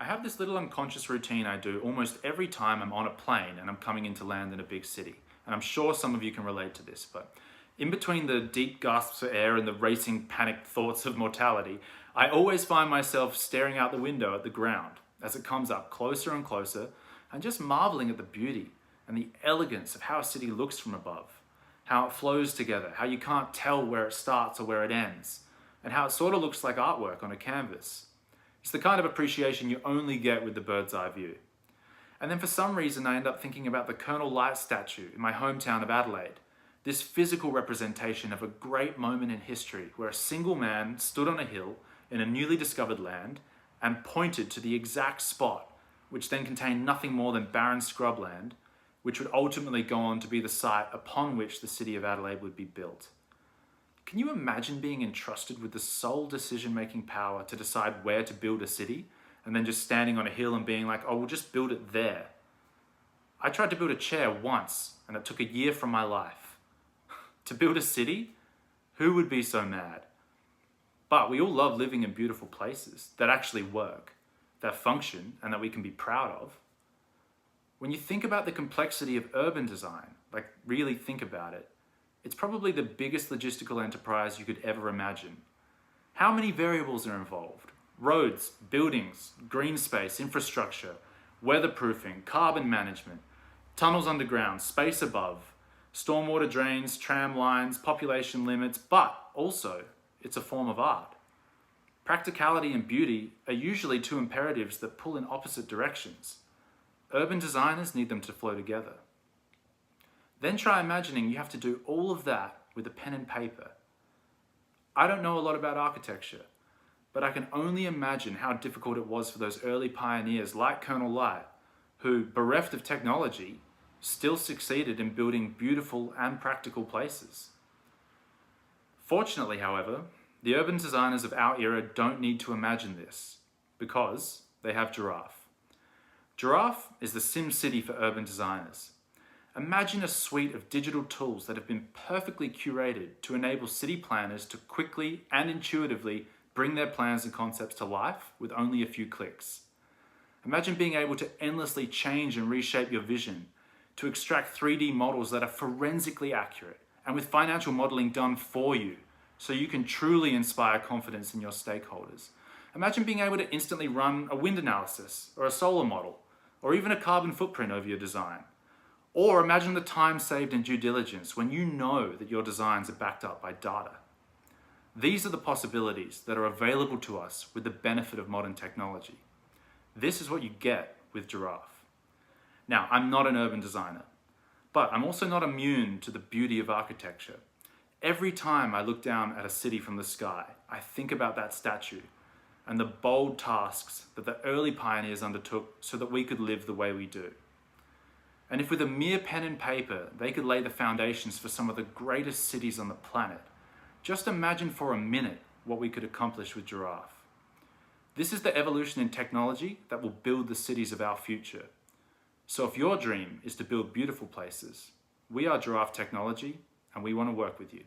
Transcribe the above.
I have this little unconscious routine I do almost every time I'm on a plane and I'm coming into land in a big city. And I'm sure some of you can relate to this, but in between the deep gasps for air and the racing panicked thoughts of mortality, I always find myself staring out the window at the ground as it comes up closer and closer and just marveling at the beauty and the elegance of how a city looks from above, how it flows together, how you can't tell where it starts or where it ends, and how it sort of looks like artwork on a canvas. It's the kind of appreciation you only get with the bird's eye view. And then for some reason I end up thinking about the Colonel Light statue in my hometown of Adelaide, this physical representation of a great moment in history where a single man stood on a hill in a newly discovered land and pointed to the exact spot, which then contained nothing more than barren scrubland, which would ultimately go on to be the site upon which the city of Adelaide would be built. Can you imagine being entrusted with the sole decision-making power to decide where to build a city and then just standing on a hill and being like, oh, we'll just build it there? I tried to build a chair once and it took a year from my life. To build a city? Who would be so mad? But we all love living in beautiful places that actually work, that function, and that we can be proud of. When you think about the complexity of urban design, like really think about it, it's probably the biggest logistical enterprise you could ever imagine. How many variables are involved? Roads, buildings, green space, infrastructure, weatherproofing, carbon management, tunnels underground, space above, stormwater drains, tram lines, population limits, but also it's a form of art. Practicality and beauty are usually two imperatives that pull in opposite directions. Urban designers need them to flow together. Then try imagining you have to do all of that with a pen and paper. I don't know a lot about architecture, but I can only imagine how difficult it was for those early pioneers like Colonel Light, who, bereft of technology, still succeeded in building beautiful and practical places. Fortunately, however, the urban designers of our era don't need to imagine this, because they have Giraffe. Giraffe is the sim city for urban designers. Imagine a suite of digital tools that have been perfectly curated to enable city planners to quickly and intuitively bring their plans and concepts to life with only a few clicks. Imagine being able to endlessly change and reshape your vision, to extract 3D models that are forensically accurate and with financial modeling done for you so you can truly inspire confidence in your stakeholders. Imagine being able to instantly run a wind analysis or a solar model or even a carbon footprint over your design. Or imagine the time saved in due diligence when you know that your designs are backed up by data. These are the possibilities that are available to us with the benefit of modern technology. This is what you get with Giraffe. Now, I'm not an urban designer, but I'm also not immune to the beauty of architecture. Every time I look down at a city from the sky, I think about that statue and the bold tasks that the early pioneers undertook so that we could live the way we do. And if with a mere pen and paper, they could lay the foundations for some of the greatest cities on the planet, just imagine for a minute what we could accomplish with Giraffe. This is the evolution in technology that will build the cities of our future. So if your dream is to build beautiful places, we are Giraffe Technology and we want to work with you.